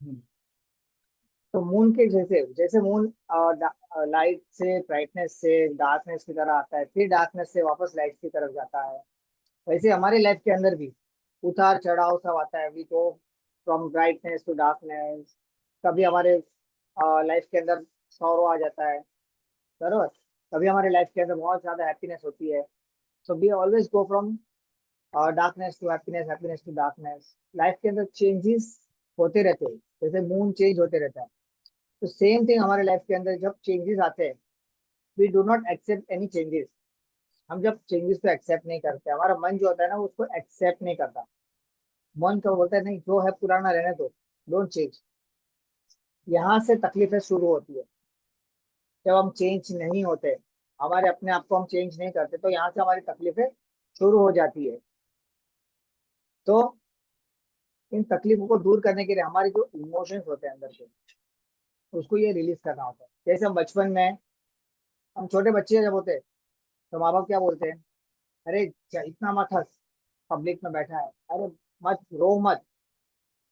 हम्म। तो मून के जैसे जैसे मून लाइट से ब्राइटनेस से डार्कनेस की तरह आता है, फिर डार्कनेस से वापस लाइट की तरफ जाता है, वैसे हमारी लाइफ के अंदर भी उतार चढ़ाव सब आता है। We go from brightness to darkness. कभी हमारे लाइफ के अंदर सौरो आ जाता है, बरोबर। कभी हमारे लाइफ के अंदर बहुत ज्यादा हैप्पीनेस होती है। So we always go from darkness to happiness, happiness to darkness. Life के अंदर चेंजेस होते रहते हैं, जैसे मून चेंज होते रहता है। तो सेम थिंग हमारे लाइफ के अंदर जब चेंजेस आते हैं, we do not accept any changes. हम जब चेंजेस को एक्सेप्ट नहीं करते, हमारा मन जो होता है ना वो उसको एक्सेप्ट नहीं करता। मन तो बोलता है नहीं, जो है पुराना रहने दो, डोंट चेंज। यहाँ से तकलीफें शुरू होती है। जब हम चेंज नहीं होते, हमारे अपने आप को हम चेंज नहीं करते, तो यहाँ से हमारी तकलीफें शुरू हो जाती है। तो इन तकलीफों को दूर करने के लिए हमारे जो इमोशंस होते हैं अंदर से, उसको ये रिलीज करना होता है। जैसे हम बचपन में, हम छोटे बच्चे जब होते हैं, तो माँ बाप क्या बोलते हैं? अरे इतना मत हंस, पब्लिक में बैठा है, अरे मत रो मत,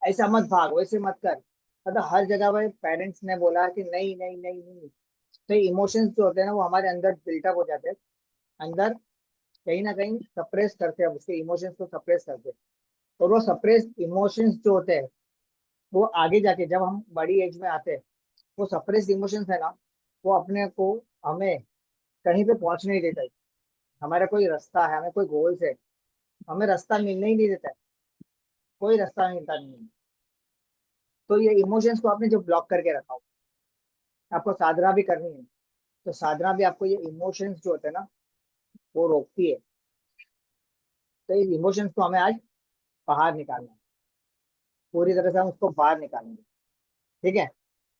ऐसा मत भाग, वैसे मत कर। मतलब हर जगह पे पेरेंट्स ने बोला कि नहीं नहीं नहीं नहीं। तो इमोशंस जो होते हैं ना वो हमारे अंदर बिल्टअप हो जाते हैं, अंदर कहीं ना कहीं सप्रेस करते हैं, उसके इमोशंस को सप्रेस करते हैं। और वो सप्रेस इमोशंस जो होते हैं, वो आगे जाके जब हम बड़ी एज में आते हैं, वो सप्रेस इमोशंस है ना, वो अपने को हमें कहीं पे पहुंच नहीं देता है। हमारा कोई रास्ता है, हमें कोई गोल्स है, हमें रास्ता मिलने ही नहीं देता है। कोई रास्ता मिलता नहीं है। तो ये इमोशंस को आपने जो ब्लॉक करके रखा हो, आपको साधना भी करनी है। तो साधना भी आपको ये इमोशंस जो होते हैं ना, वो रोकती है। तो इस इमोशंस को हमें आज बाहर निकालना है, पूरी तरह से हम उसको बाहर निकालेंगे। ठीक है।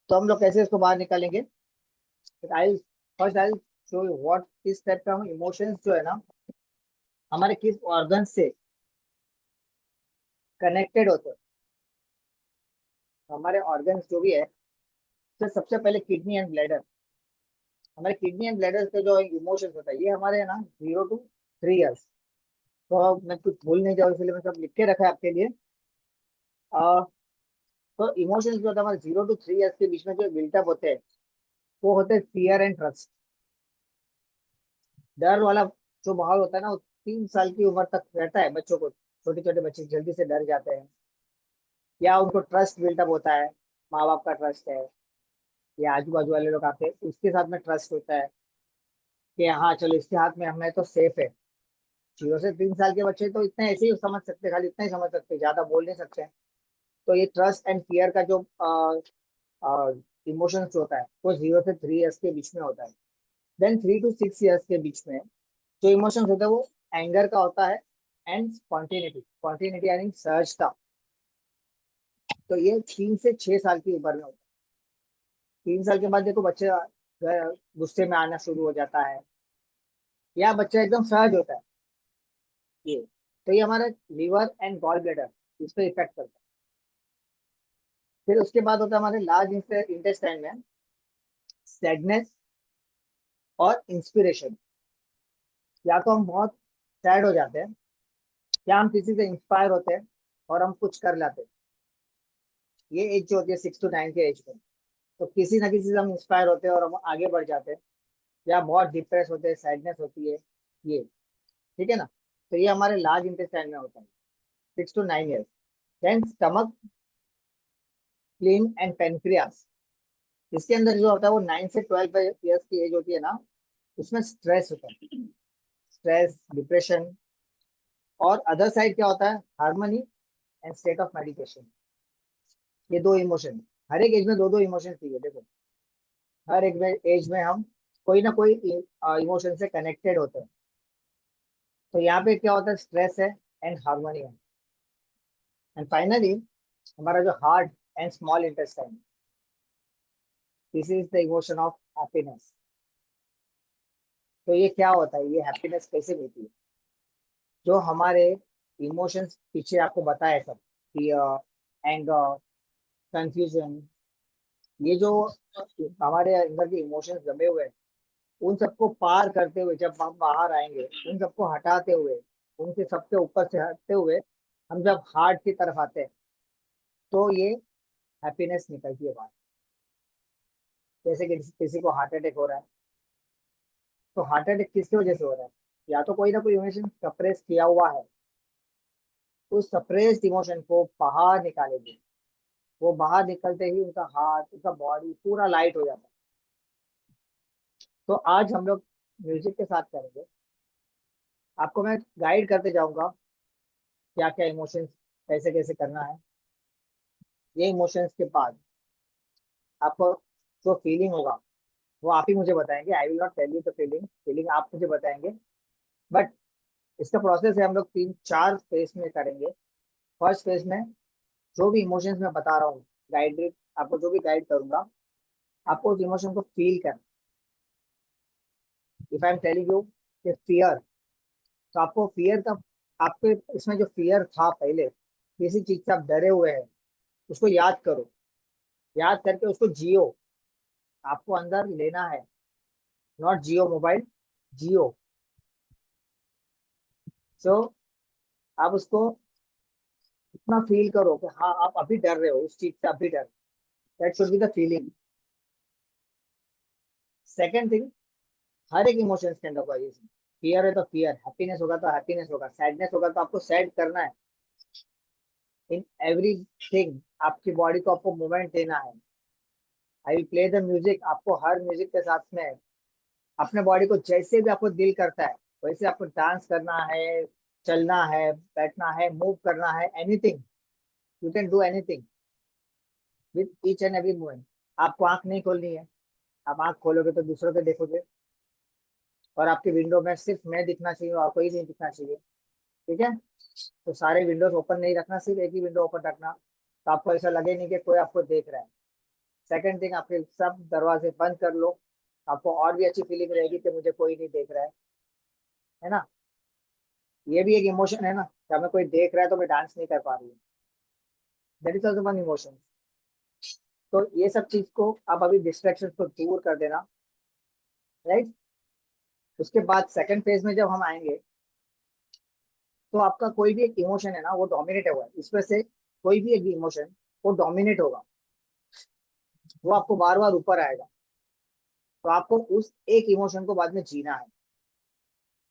तो हम लोग कैसे इसको बाहर निकालेंगे? I first I show you what इस टाइप का इमोशंस जो है ना, हमारे किस ऑर्गन से कनेक्टेड होते हैं। हमारे ऑर्गन्स जो भी है, तो सबसे पहले किडनी एंड ब्लैडर। हमारे किडनी एंड ब्लैडर के जो इमोशंस होता है, ये हमारे है ना 0 to 3 years। तो अब मैं कुछ भूल नहीं जाऊँ, इसलिए मैं सब लिख के रखा है आपके लिए। आ, तो इमोशंस जो होता है हमारे 0 to 3 years के बीच में जो बिल्टअप होते हैं, वो होते हैं फियर एंड ट्रस्ट। डर वाला जो माहौल होता है ना, वो 3 साल की उम्र तक रहता है बच्चों को। छोटे छोटे बच्चे जल्दी से डर जाते हैं, या उनको ट्रस्ट बिल्टअप होता है, माँ बाप का ट्रस्ट है, या आजू बाजू वाले लोग आते हैं उसके साथ में ट्रस्ट होता है कि हाँ चलो इसके हाथ में हमें तो सेफ है। 0 से 3 साल के बच्चे तो इतना ऐसे ही समझ सकते, खाली इतना ही समझ सकते, ज्यादा बोल नहीं सकते। तो ये ट्रस्ट एंड फियर का जो इमोशंस होता है, वो 0 से 3 years के बीच में होता है। देन 3 to 6 years के बीच में जो इमोशंस होता है, वो एंगर का होता है, एंड स्पॉन्टेनिटी। स्पॉन्टेनिटी यानी सहजता। तो ये 3 से 6 साल की उम्र में होता है। 3 साल के बाद देखो बच्चे गुस्से में आना शुरू हो जाता है, या बच्चा एकदम सहज होता है। ये तो ये हमारा लीवर एंड गॉल ब्लेडर, इस पर इफेक्ट करता है। फिर उसके बाद होता है हमारे लार्ज इंटेस्टाइन में सैडनेस और इंस्पिरेशन। या तो हम बहुत सैड हो जाते हैं, या हम किसी से इंस्पायर होते हैं और हम कुछ कर लाते हैं। ये एज जो होती है 6 to 9 के एज में, तो किसी ना किसी से हम इंस्पायर होते हैं और हम आगे बढ़ जाते हैं, या बहुत डिप्रेस होते हैं, सैडनेस होती है। ये ठीक है ना। तो ये हमारे लार्ज इंटेस्टाइन में होता है, 6 to 9 years। Then stomach, spleen and pancreas. इसके अंदर जो होता है वो 9 से 12 years की एज होती है ना, उसमें स्ट्रेस होता है, स्ट्रेस, डिप्रेशन। और अदर साइड क्या होता है? Harmony and state of meditation. ये दो इमोशन, हर एक एज में दो दो इमोशन चाहिए। देखो हर एक एज में हम कोई ना कोई इमोशन से कनेक्टेड होते हैं। तो यहाँ पे क्या होता है? स्ट्रेस है एंड हार्मनी है। एंड फाइनली हमारा जो heart and small intestine, this is the emotion of happiness. तो ये क्या होता है, ये हैप्पीनेस कैसे मिलती है? जो हमारे इमोशंस पीछे आपको बताया सब, फियर, एंगर, कंफ्यूजन, ये जो हमारे अंदर के इमोशंस जमे हुए हैं, उन सबको पार करते हुए जब हम बाहर आएंगे, उन सबको हटाते हुए, उनके सबके ऊपर से हटते हुए हम जब हार्ट की तरफ आते हैं, तो ये हैप्पीनेस निकलती है बाहर। जैसे कि किसी को हार्ट अटैक हो रहा है, तो हार्ट अटैक किसकी वजह से हो रहा है? या तो कोई ना कोई इमोशन सप्रेस किया हुआ है। उस सप्रेस्ड इमोशन को बाहर निकालेंगे। वो बाहर निकलते ही उनका हार्ट, उनका बॉडी पूरा लाइट हो जाता है। तो आज हम लोग म्यूजिक के साथ करेंगे। आपको मैं गाइड करते जाऊंगा क्या क्या इमोशंस कैसे कैसे करना है। ये इमोशंस के बाद आपको जो फीलिंग होगा वो आप ही मुझे बताएंगे। I will not tell you the feeling, feeling आप मुझे बताएंगे। बट इसका प्रोसेस है, हम लोग 3-4 फेज में करेंगे। फर्स्ट फेज में जो भी इमोशंस मैं बता रहा हूँ, गाइड आपको जो भी गाइड करूंगा, आपको उस इमोशन को फील करना। If I am telling you कि फियर, तो आपको फियर का, आपके इसमें जो फियर था पहले, किसी चीज से आप डरे हुए हैं, उसको याद करो। याद करके उसको जियो। आपको अंदर लेना है। नॉट जियो मोबाइल, जियो। सो आप उसको इतना फील करो कि हाँ आप अभी डर रहे हो, उस चीज से अभी डर। That should be the feeling. Second thing, हर एक इमोशंस के अंदर होगा। फियर है तो फियर, हैप्पीनेस होगा तो हैप्पीनेस होगा, सैडनेस होगा तो आपको सैड करना है। इन एवरीथिंग आपकी बॉडी को आपको मूवमेंट देना है। I will play the music, आपको हर म्यूजिक के साथ में अपने बॉडी को जैसे भी आपको दिल करता है वैसे आपको डांस करना है, चलना है, बैठना है, मूव करना है, anything. You can do anything with each and every movement. आपको आंख नहीं खोलनी है। आप आंख खोलोगे तो दूसरों को देखोगे, और आपकी विंडो में सिर्फ मैं दिखना चाहिए और कोई नहीं दिखना चाहिए। ठीक है? तो सारे विंडोज ओपन नहीं रखना, सिर्फ एक ही विंडो ओपन रखना, तो आपको ऐसा लगे नहीं कि कोई आपको देख रहा है। सेकंड थिंग, आपके सब दरवाजे बंद कर लो। आपको और भी अच्छी फीलिंग रहेगी कि मुझे कोई नहीं देख रहा है ना? ये भी एक इमोशन है ना, कि हमें कोई देख रहा है तो मैं डांस नहीं कर पा रही हूँ। That is also one emotion. तो ये सब चीज को आप अभी डिस्ट्रैक्शन को दूर कर देना। राइट? उसके बाद सेकंड फेज में जब हम आएंगे, तो आपका कोई भी एक इमोशन है ना, वो डोमिनेट होगा इसमें से। कोई भी एक इमोशन वो डोमिनेट होगा, वो आपको बार बार ऊपर आएगा। तो आपको उस एक इमोशन को बाद में जीना है।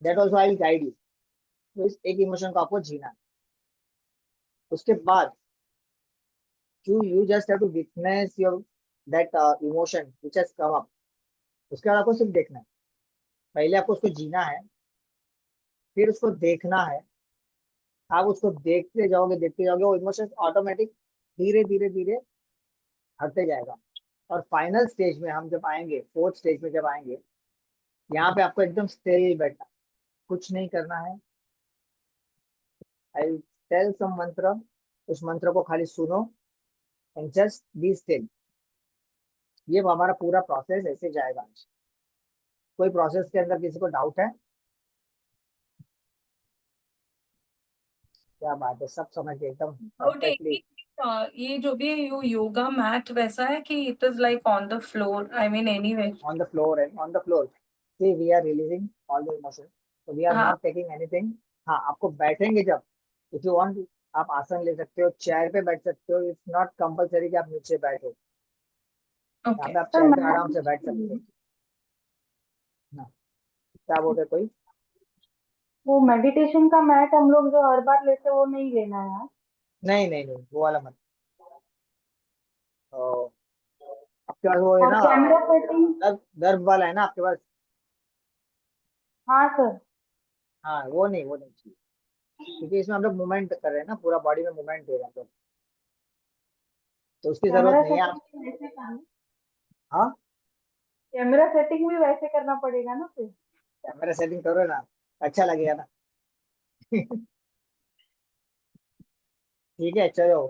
That also I will guide you. तो इस एक इमोशन को आपको जीना है। उसके बाद you just have to witness your that emotion which has come up. उसके बाद आपको सिर्फ देखना है। पहले आपको उसको जीना है, फिर उसको देखना है। आप उसको देखते जाओगे, वो इमोशन ऑटोमेटिक धीरे धीरे धीरे हटते जाएगा। और फाइनल स्टेज में हम जब आएंगे, फोर्थ स्टेज में जब आएंगे, यहाँ पे आपको एकदम स्टिल बैठना, कुछ नहीं करना है। आई टेल सम मंत्र, उस मंत्र को खाली सुनो एंड जस्ट बी स्टिल। ये हमारा पूरा प्रोसेस ऐसे जाएगा आज। कोई प्रोसेस के अंदर किसी को डाउट है? क्या बात है, सब समझ गए एकदम डाउट एक परफेक्टली। ही ये जो भी है योगा मैट वैसा है कि it is like on the floor, I mean anyway? On the floor and on the floor, see we are releasing all the emotion, तो वी आर हाँ। Not taking anything. हाँ, आपको बैठेंगे जब, इफ यू वांट, आप आसन ले सकते हो, चेयर पे बैठ सकते हो। इट्स नॉट कंपलसरी कि आप नीचे बैठो। यहाँ ओके। पे आप सर चेयर पे मैट आराम से बैठ सकते हो। हाँ, क्या बोल रहे कोई? वो मेडिटेशन का मैट हम लोग जो हर बार लेते हैं वो नहीं लेना है यार। नहीं नहीं नहीं, वो वाला मत। तो आपके पास वो है और ना, कैमरा सेटिंग। गर्भ गर्भ वाला है ना आपके पास? हाँ सर। हाँ, वो नहीं, वो नहीं चाहिए। क्योंकि इसमें हम लोग मूवमेंट कर रहे हैं ना, पूरा बॉडी में मूवमेंट दे रहे हैं तो उसकी जरूरत कैमरा नहीं है आप। सेटिंग भी वैसे करना, हाँ, कैमरा सेटिंग भी वैसे करना पड़ेगा ना फिर? कैमरा सेटिंग करो ना, अच्छा लगेगा ना। ठीक है, चलो।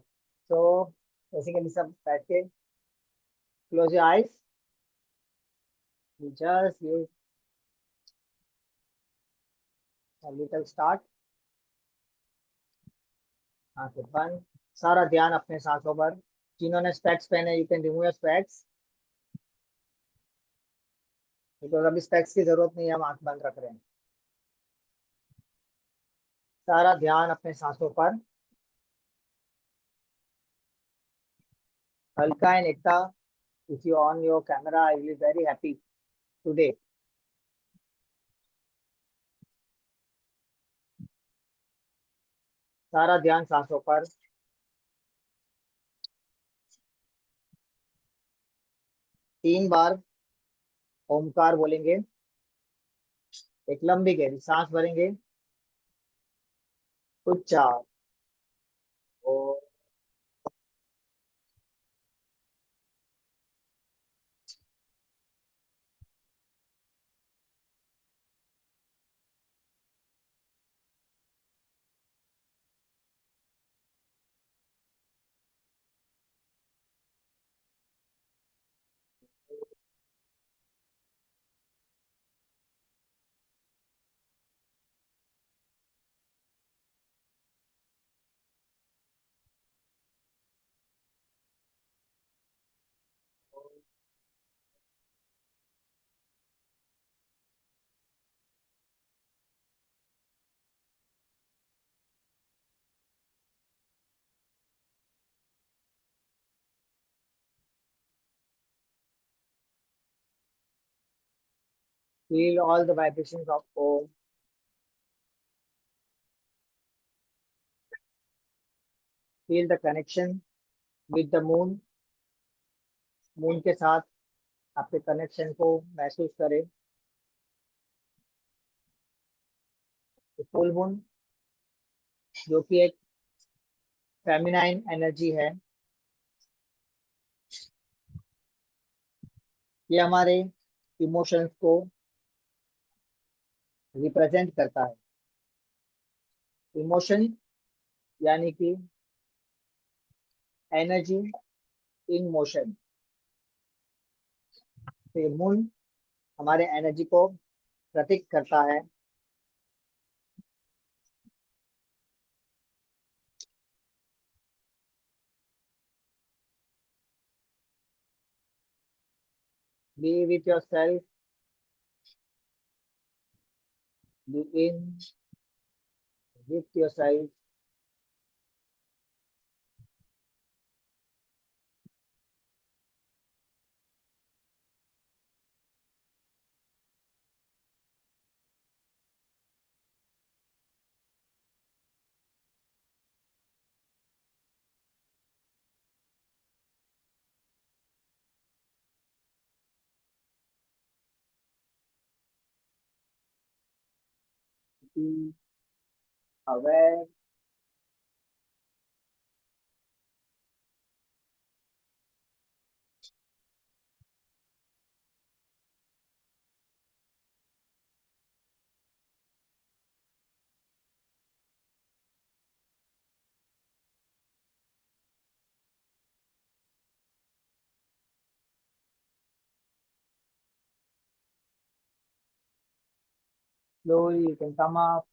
तो बेसिकली सब बैठ के, close your eyes, just you little start. आंखें बंद, सारा ध्यान अपने सांसों पर। जिन्होंने स्पेक्स पहने, you can remove your specs, because अभी स्पेक्स की जरूरत नहीं है, हम आंख बंद रख रहे हैं। सारा ध्यान अपने सांसों पर। Alka and Ekta, if you on your camera, I will be very happy today. सारा ध्यान सांसों पर। 3 बार ओमकार बोलेंगे। एक लंबी गहरी सांस भरेंगे। उच्चार। ओ। Feel all the vibrations of Om. Feel the connection with the moon. Moon के साथ आपके कनेक्शन को महसूस करें। फुल मून जो कि एक फेमिनाइन एनर्जी है, ये हमारे इमोशंस को रिप्रेजेंट करता है। इमोशन यानी कि एनर्जी इन मोशन। तो ये मून हमारे एनर्जी को प्रतीक करता है। Be with yourself, be in with yourself. Be aware. Slowly you can come up।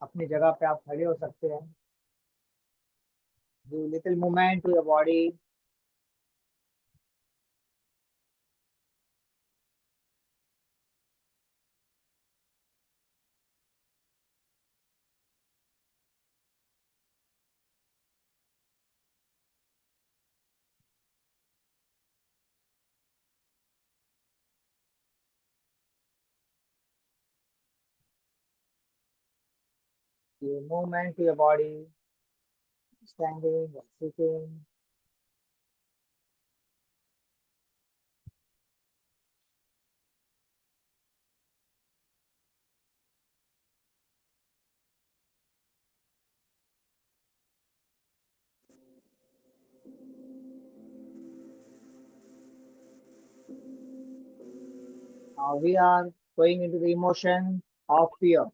अपनी जगह पे आप खड़े हो सकते हैं। Do little movement to your body। You movement to your body, standing or sitting। Now we are going into the emotion of fear।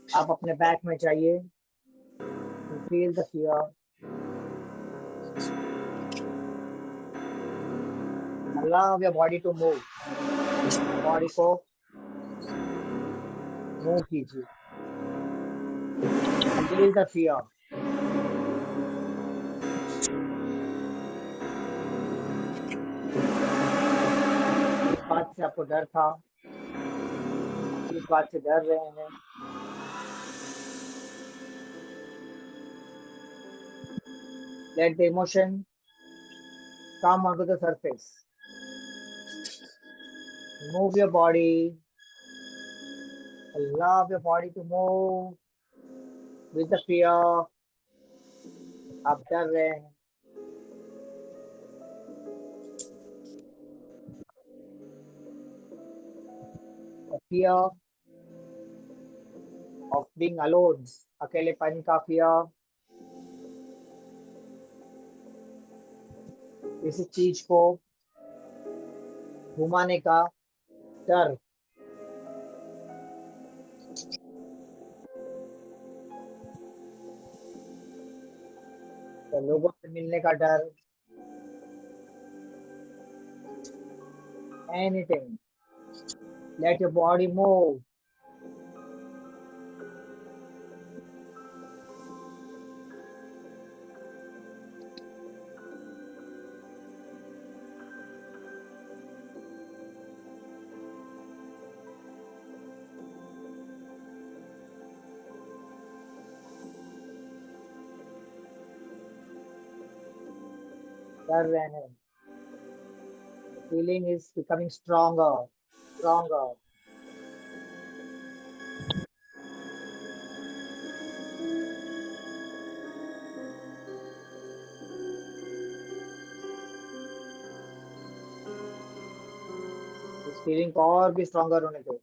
आप अपने बैक में जाइए। You feel the fear। Allow your body to move। Body को move कीजिए। Feel the fear। इस बात से आपको डर था, इस बात से डर रहे हैं। Let the emotion come onto the surface. Move your body. Allow your body to move with the fear. आप डर रहे हैं. The fear of being alone. अकेलेपन का fear. किसी चीज को घुमाने का डर. तो लोगों से मिलने का डर. Anything. Let your body move. कर रहे हैं. Feeling is becoming stronger. इस फीलिंग को और भी स्ट्रॉन्गर होने दो.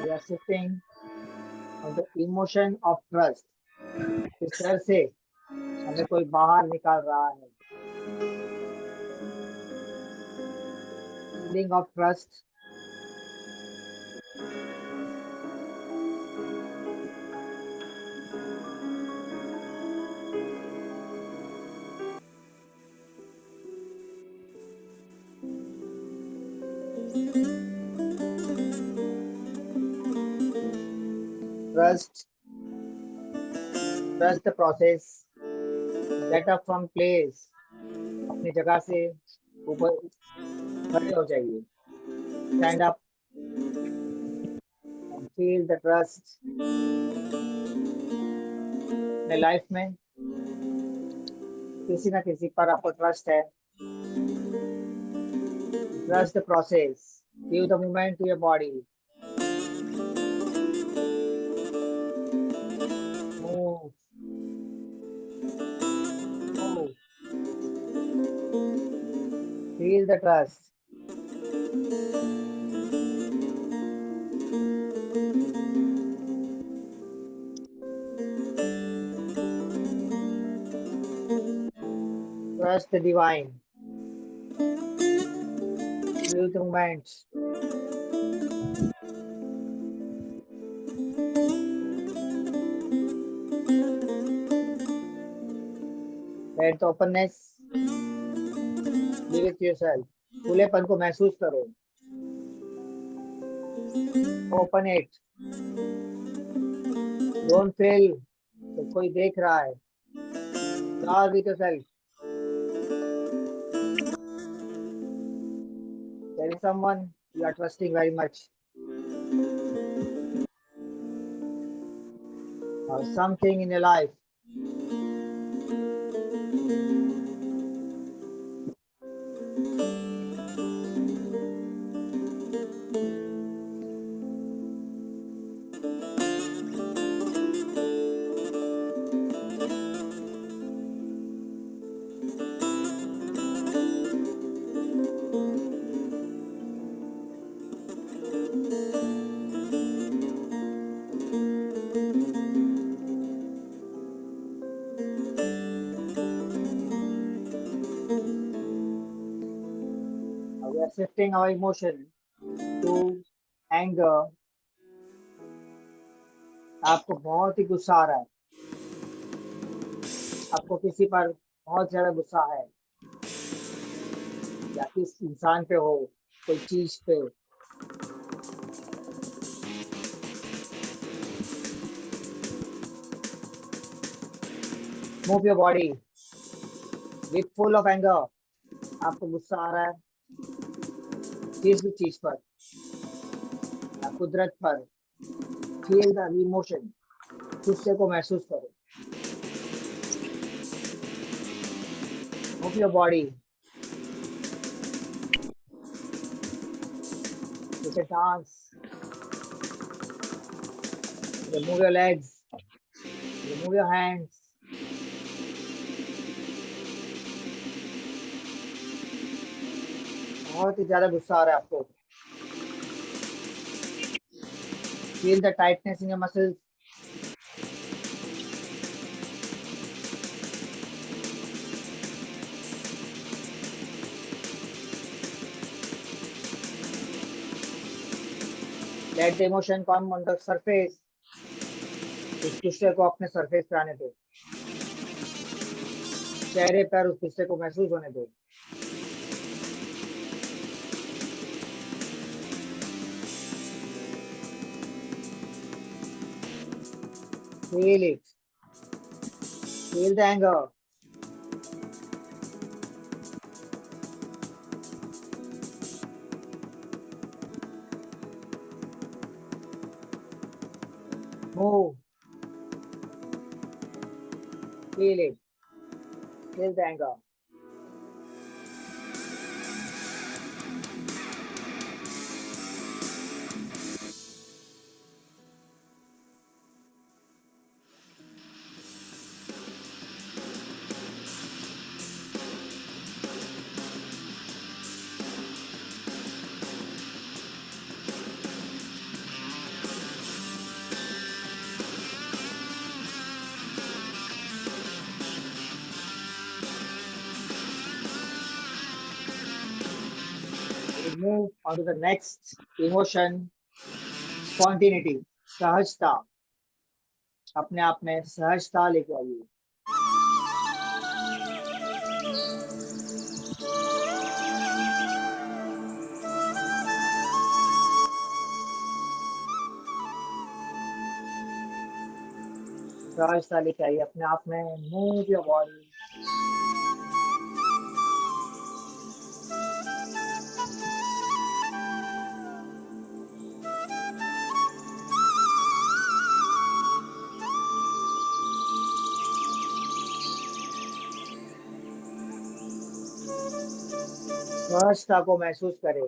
We are sitting on the emotion of trust. इस डर से हमें कोई बाहर निकाल रहा है. Feeling of trust. Trust the process. Get up from place. अपनी जगह से ऊपर खड़े हो जाइए. Stand up and feel the trust. अपने लाइफ में किसी ना किसी पर आपको ट्रस्ट है. Trust the process. Give the movement to your body. Move. Feel the trust. Trust the divine. Feel the movements. Let the openness be with yourself. खुलेपन को महसूस करो. Open it. Don't feel कि कोई देख रहा है. Start with yourself. There is someone you are trusting very much. Or something in your life. We are shifting our emotion to anger. आपको बहुत ही गुस्सा आ रहा है. आपको किसी पर बहुत ज्यादा गुस्सा है, या किस इंसान पे हो, कोई चीज पे. Move your body with full of anger. आपको गुस्सा आ रहा है किस भी चीज पर या कुदरत पर। फील द इमोशन, गुस्से को महसूस करो। मूव योर बॉडी, जैसे dance. Remove your legs, remove your hands. बहुत ही ज्यादा गुस्सा आ रहा है आपको। Feel the tightness in your muscles. Let the emotion come on the surface. उस गुस्से को अपने सरफेस पे आने दो। चेहरे पर उस गुस्से को महसूस होने दो। Feel it. Feel the anger. Move. Feel it. Feel the anger. Move on to the next emotion, spontaneity, सहजता। अपने आप में सहजता लेके आइए। सहजता लेके आइए अपने आप में। Move your body. सहजता को महसूस करें।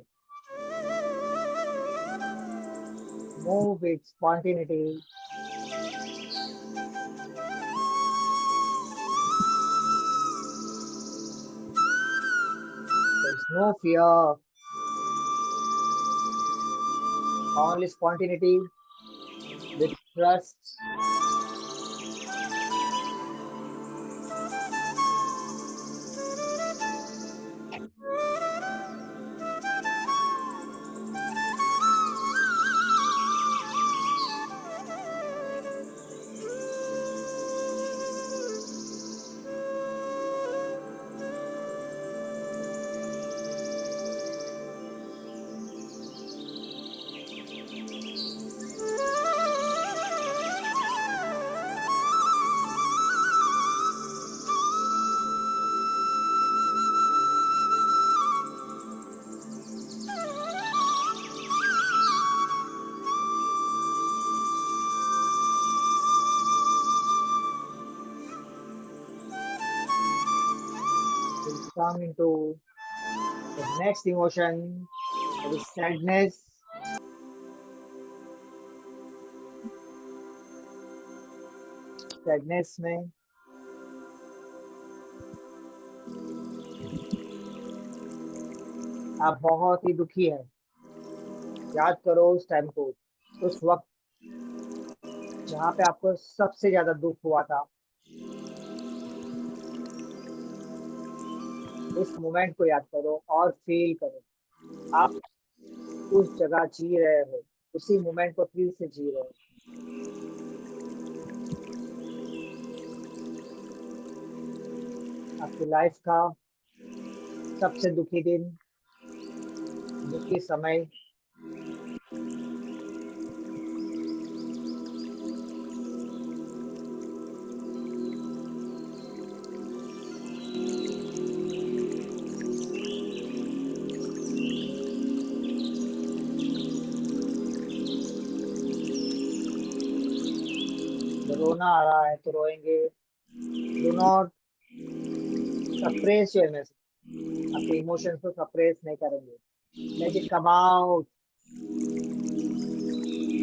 Move with spontaneity. There's no fear, only spontaneity with trust. We'll come into the next emotion, that is sadness। Sadness में आप बहुत ही दुखी हैं। याद करो उस टाइम को, उस वक्त जहाँ पे आपको सबसे ज्यादा दुख हुआ था। उस मोमेंट को याद करो और फील करो। आप उस जगह जी रहे हो, उसी मोमेंट को फिर से जी रहे हो। आपकी लाइफ का सबसे दुखी दिन, दुखी समय, रोना आ रहा है तो रोएंगे. Do not suppress your emotion. आपके इमोशंस को सप्रेस नहीं करेंगे. Let it come out.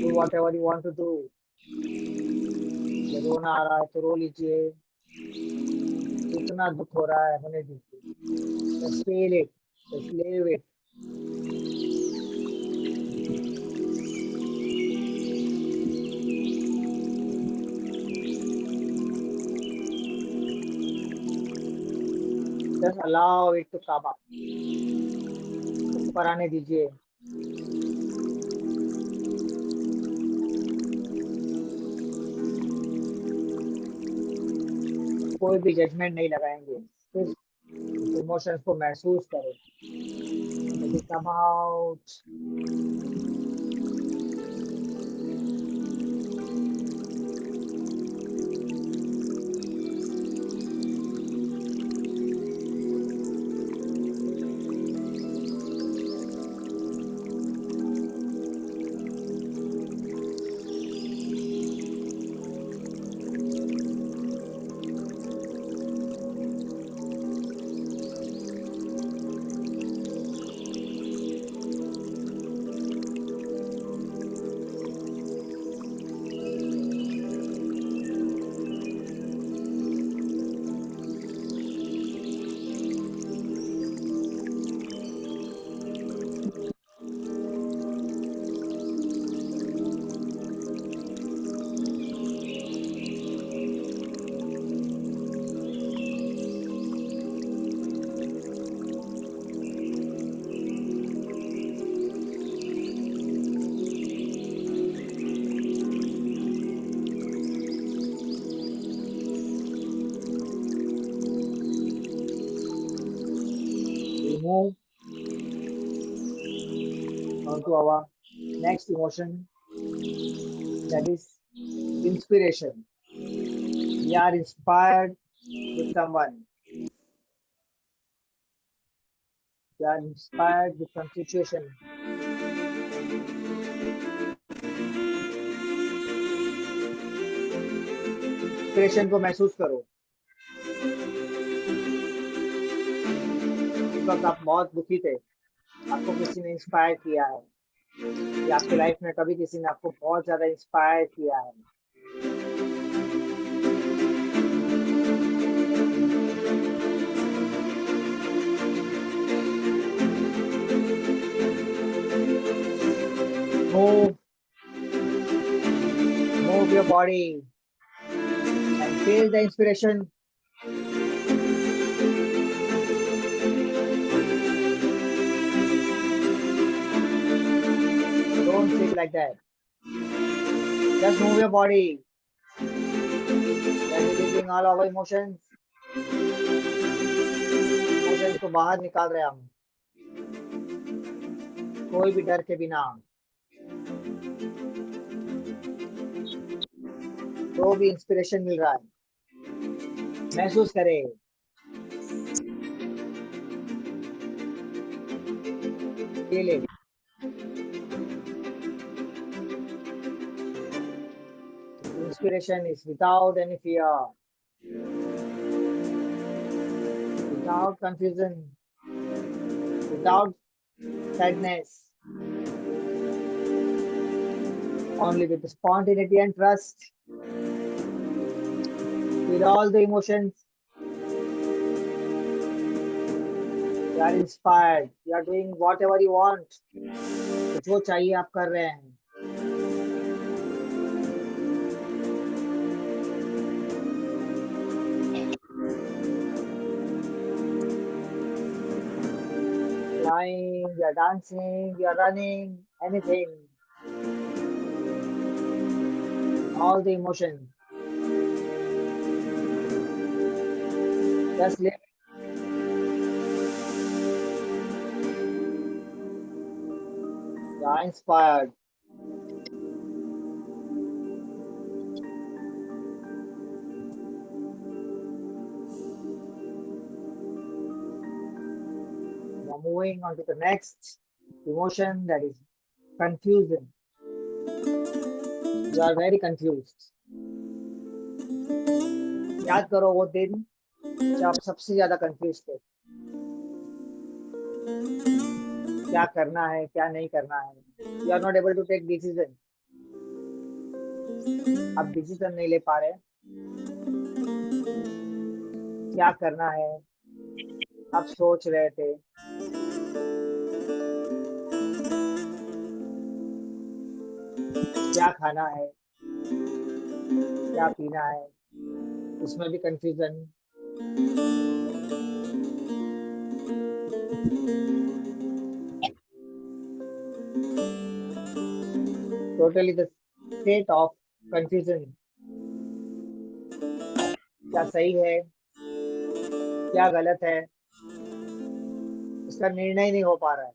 Do whatever you want to do. रोना आ रहा है तो रो लीजिए. जितना दुख हो रहा है होने दीजिए. Just feel it. Just live it. Just allow it to come up. ऊपर आने दीजिए. कोई भी जजमेंट नहीं लगाएंगे. सिर्फ इमोशंस को महसूस करें. Let it come out. We move on to our next emotion, that is inspiration. We are inspired with someone. We are inspired with some situation. Inspiration को महसूस करो. इस वक्त आप बहुत दुखी थे. आपको किसी ने इंस्पायर किया है. या आपके लाइफ में कभी किसी ने आपको बहुत ज्यादा इंस्पायर किया है. Move your body and feel the inspiration. Don't sit like that. Just move your body. We are releasing all our emotions. Emotions को बाहर निकाल रहे हैं हम. कोई भी डर के बिना. जो भी इंस्पिरेशन मिल रहा है महसूस करें. Feel it. Inspiration is without any fear, without confusion, without sadness, only with spontaneity and trust. Feel all the emotions. You are inspired. You are doing whatever you want. जो चाहिए आप कर रहे हैं. Flying, you are dancing, you are running, anything. All the emotions. Just live. You are inspired. Now moving on to the next emotion, that is confusion. You are very confused. याद करो वो दिन जब आप सबसे ज्यादा कंफ्यूज थे, क्या करना है क्या नहीं करना है। You are not able to take decision, आप डिसीजन नहीं ले पा रहे क्या करना है। आप सोच रहे थे क्या खाना है क्या पीना है, उसमें भी confusion. Totally the state of confusion, क्या सही है क्या गलत है, इसका निर्णय नहीं हो पा रहा है।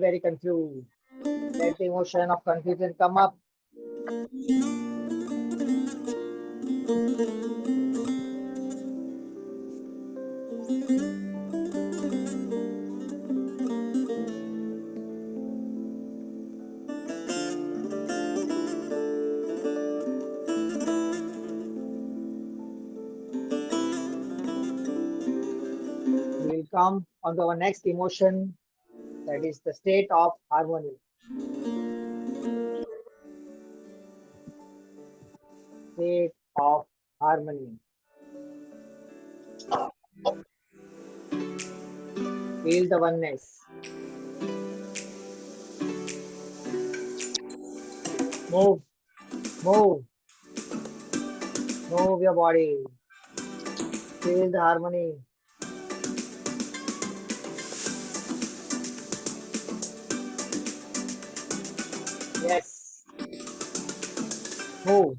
Very confused. Let the emotion of confusion come up. We will come on to our next emotion, that is the state of harmony. State of harmony. Feel the oneness. Move, move, move your body. Feel the harmony. Yes. Move.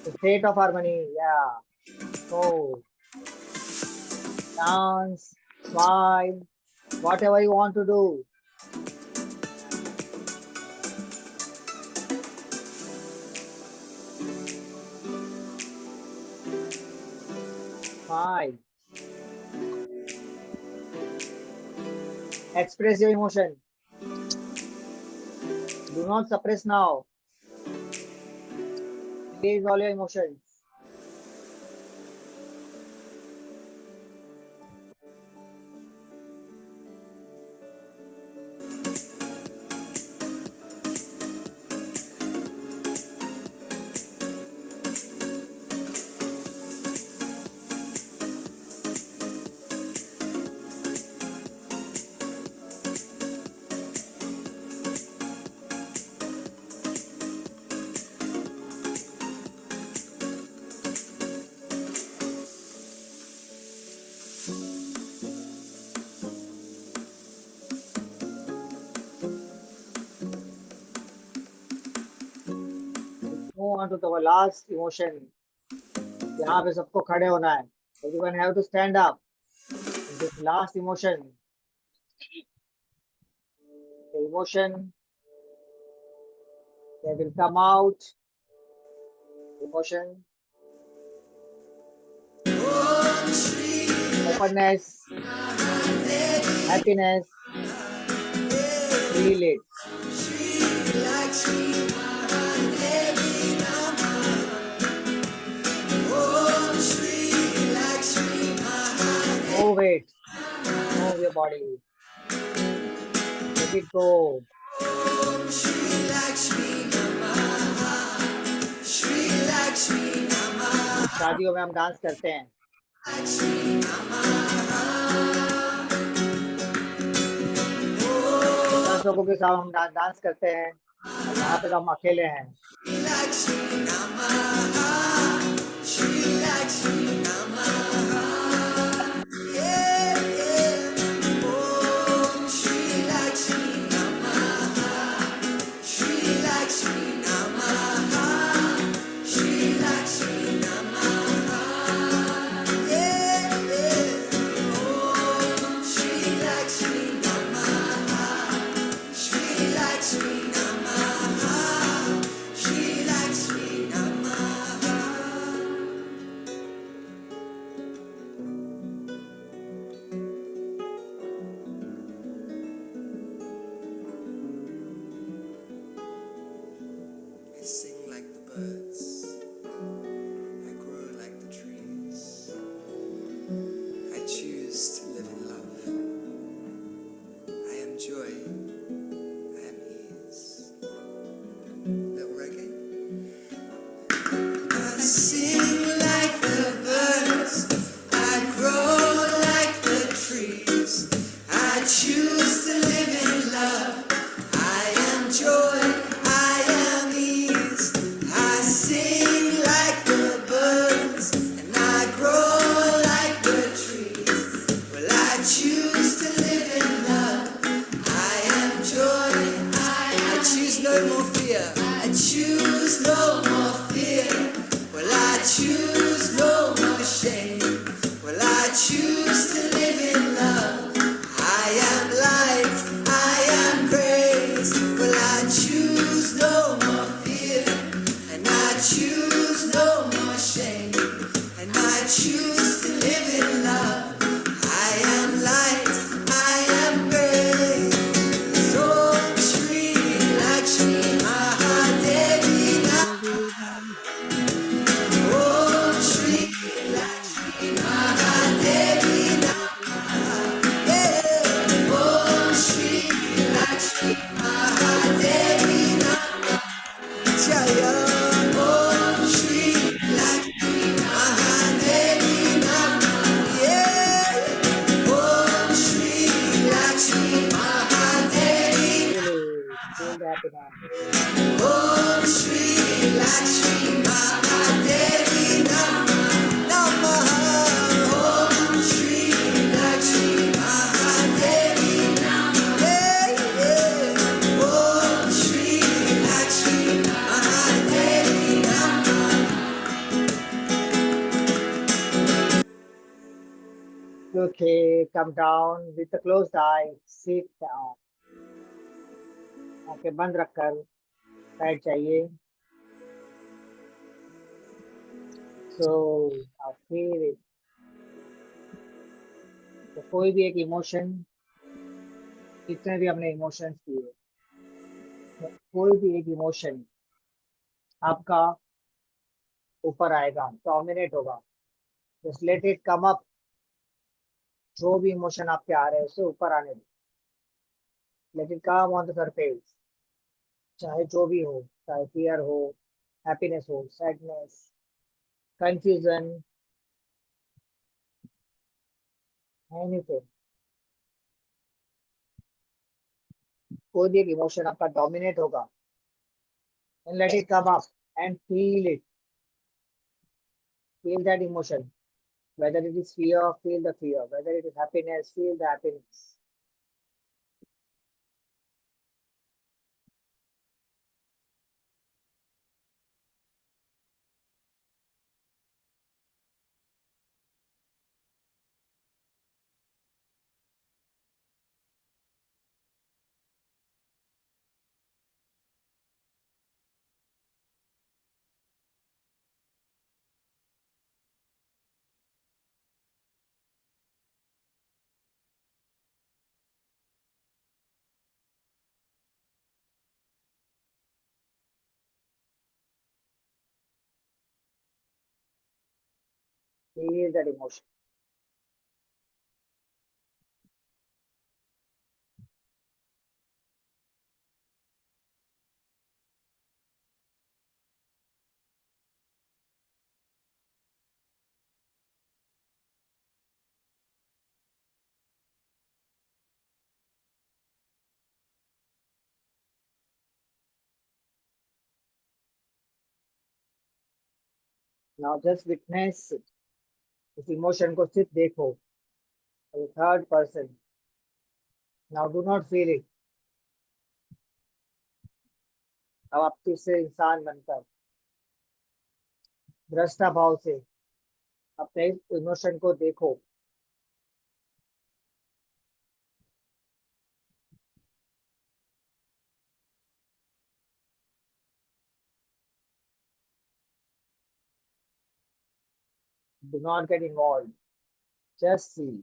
The state of harmony. Yeah. Move. Dance, smile, whatever you want to do. Smile. Express your emotion. Do not suppress now. Release all your emotions. Move on to our last emotion. यहाँ पे सबको खड़े होना है. Everyone have to stand up. This last emotion. The emotion that will come out. Emotion. Openness. Happiness. Feel it. Move it. Move your body. Let it go. शादियों में हम dance करते हैं. दर्शकों के साथ हम डांस करते हैं. यहाँ पे हम अकेले हैं. sing like the birds. I grow like the trees. I choose to live in love. I am joy. I am ease. Little reggae. I sing like the birds. I grow like the trees. I choose to live in love. I am joy. I am ease. I sing like the birds, and I grow like the trees. Well, I choose to live in love. I am joy. I choose no more fear. I choose no more fear. Well, I choose no more shame. Well, I choose to live in love. I am light. I am grace. Well, I choose no more fear. And I choose no more shame. And I choose to live in love. I am light. I am grace. So Shri Lakshmi Mahadevi Om Shri Lakshmi Mahadevi yeah. Om Shri Lakshmi Mahadevi Jaya. Om Shri Lakshmi Mahadevi yeah. Om Shri Lakshmi Mahadevi Feel the happiness. Om Shri Lakshmi Mahadevi Namaha. Om Shri Lakshmi Mahadevi yeah, yeah. Om Shri Lakshmi Mahadevi Okay, come down with a closed eye. Sit down. आंखें बंद रखकर बैठ जाइए. So, now feel it. तो कोई भी एक emotion, जितने भी हमने इमोशंस किए, कोई भी एक इमोशन आपका ऊपर आएगा, डोमिनेट होगा. Just let it come up. जो भी इमोशन आपके आ रहे हैं उसे ऊपर आने दो. Late it come on the surface. चाहे जो भी हो, चाहे फियर हो, हैप्पीनेस हो, सैडनेस, कंफ्यूजन, एनीथिंग. कोई भी एक इमोशन आपका डोमिनेट होगा. And let it come up and feel it. Feel that emotion. Whether it is fear, feel the fear. Whether it is happiness, feel the happiness. Feel that emotion. Now just witness it. इस emotion को सिर्फ देखो. Third person. Now do not feel it. अब आप तीसरे इंसान बनकर दृष्टा भाव से अपने इमोशन को देखो. Do not get involved. Just see.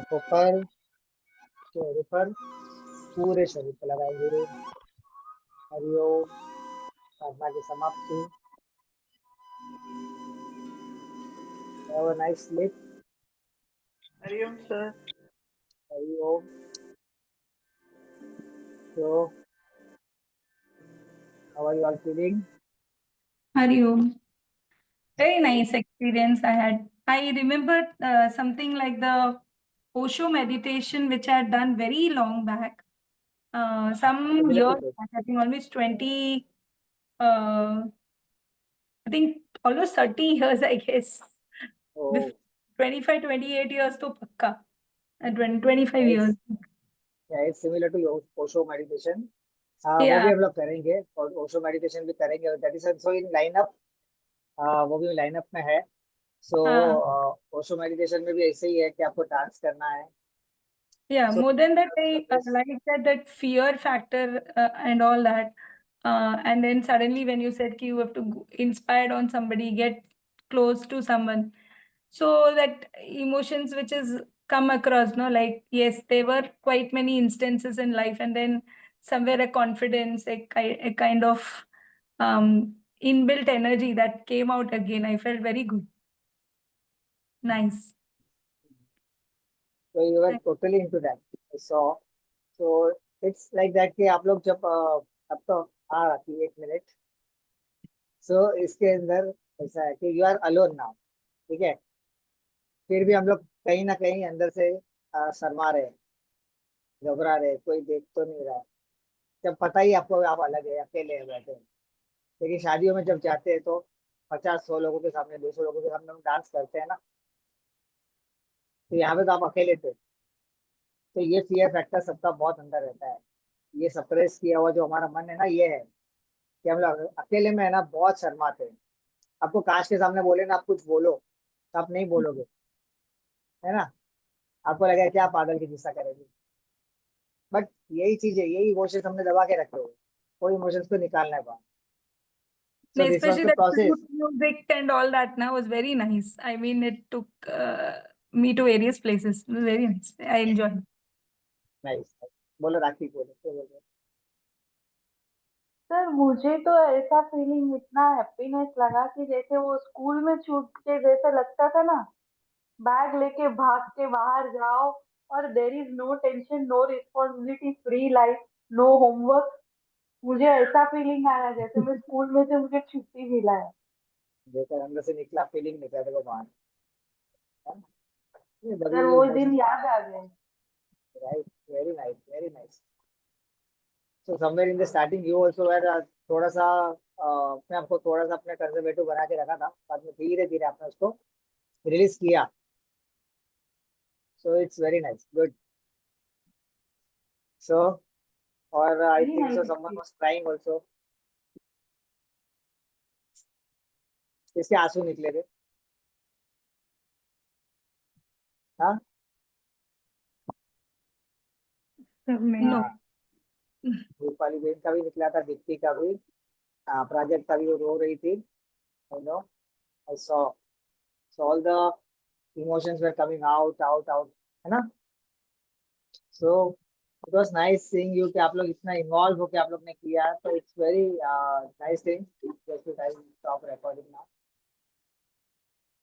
आंखों पर, चेहरे पर, पूरे शरीर पर लगाएंगे। हरिओम। साधना की समाप्ति। Have a nice sleep. Hariom sir. Hariom. So, how are you all feeling? Hari Om. Very nice experience I had. I remember something like the Osho meditation, which I had done very long back. Some Similar to years this. back, I think almost 20, I think almost 30 years, I guess. Oh, 25, 28 years to pakka. 25 years. yeah, it's similar to your Osho meditation. वो भी Yeah. हम लोग करेंगे और Osho meditation भी करेंगे और that is also in lineup. वो भी लाइनअप में है। सो हाँ. ओशो मेडिटेशन में भी ऐसे ही है कि आपको डांस करना है। Yeah, so more than that, I like that fear factor and all that. And then suddenly, when you said you have to inspired on somebody, get close to someone, so that emotions which is come across, no, like yes, there were quite many instances in life, and then somewhere a confidence, a kind of inbuilt energy that came out again. I felt very good. Nice. So you were totally into that. So it's like that कि आप लोग जब अब तो आ रही है 1 minute. सो इसके अंदर ऐसा है कि यू आर अलोन नाउ। ठीक है। फिर भी हम लोग कहीं ना कहीं अंदर से शर्मा रहे हैं, घबरा रहे हैं, कोई देख तो नहीं रहा है। जब पता ही आपको आप अलग है, अकेले हैं, बैठे हैं। लेकिन शादियों में जब जाते हैं तो 50-100 लोगों के सामने, 200 लोगों के सामने हम डांस करते हैं ना, तो यहाँ पे तो आप अकेले थे। तो ये फियर फैक्टर सबका बहुत अंदर रहता है। ये सप्रेस किया हुआ जो हमारा मन है ना, ये है कि हम लोग अकेले में है ना बहुत शर्माते हैं। आपको काश के सामने बोले ना आप कुछ बोलो तो आप नहीं बोलोगे, है ना। आपको लगेगा क्या पागल की जैसा करेगी। बट यही चीज है, यही इमोशंस हमने दबा के रखे हुए, वो इमोशंस को निकालना है बाहर। So this was Especially the that process. flute music and all that now was very nice. I mean, it took me to various places. It was very nice. I enjoyed. Nice. बोलो राखी, बोलो क्या बोल रहे हो? Sir मुझे तो ऐसा feeling, इतना हैप्पीनेस लगा कि जैसे वो स्कूल में छूट के जैसा लगता था ना, बैग लेके भाग के बाहर जाओ और there is no tension, no responsibility, free life, no homework. मुझे ऐसा फीलिंग आया जैसे मैं स्कूल में से मुझे छुट्टी मिला है। देखकर अंदर से निकला, फीलिंग निकला देखो बाहर। सर तभी वो दिन इमोशंस। याद आ गए। Right. Very nice, very nice. So somewhere in the starting you also were थोड़ा सा अपने आपको थोड़ा सा अपने कंजर्वेटिव बना के रखा था, बाद में धीरे धीरे आपने उसको रिलीज किया। So it's very nice, good. So और I very think so someone nice. Was crying also. इसके आंसू निकले थे। हाँ। No. हाँ, रूपाली बेन का भी निकला था, दीप्ति का भी, प्राजक्ता भी वो रो रही थी। You know, I saw. So all the emotions were coming out out out, है ना। So it was nice seeing you कि आप लोग इतना इन्वॉल्व होके आप लोग ने किया, तो it's very nice thing. Just to time stop recording now.